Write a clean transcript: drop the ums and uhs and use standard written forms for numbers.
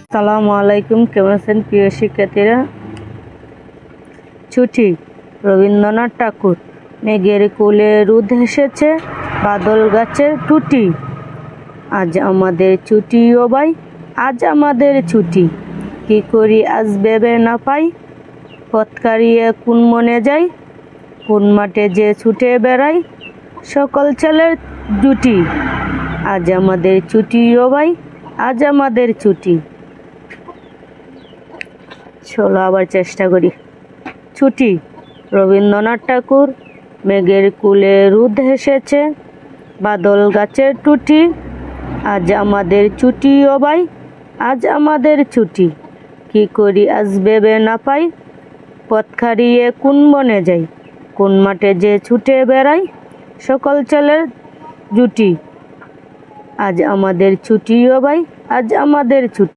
আসসালামু আলাইকুম, কেমন আছেন প্রিয় শিক্ষার্থীরা? ছুটি, রবীন্দ্রনাথ ঠাকুর। মেঘের কোলে রোদ হেসেছে, বাদল গাছের টুটি। আজ আমাদের ছুটি ও ভাই, আজ আমাদের ছুটি। কি করি আজ ভেবে না পাই, পথ কারিয়ে কোন মনে যাই, কোন মাঠে যে ছুটে বেড়াই, সকল ছেলের জুটি। আজ আমাদের ছুটি ও ভাই, আজ আমাদের ছুটি। চলো আবার চেষ্টা করি। ছুটি, রবীন্দ্রনাথ ঠাকুর। মেঘের কোলে রোদ হেসেছে, বাদল গাছের টুটি। আজ আমাদের ছুটি ও ভাই, আজ আমাদের ছুটি। কি করি আজ ভেবে না পাই, পথ হারিয়ে কোন বনে যাই, কোন মাঠে যে ছুটে বেড়াই, সকল ছেলের জুটি। আজ আমাদের ছুটি ও ভাই, আজ আমাদের ছুটি।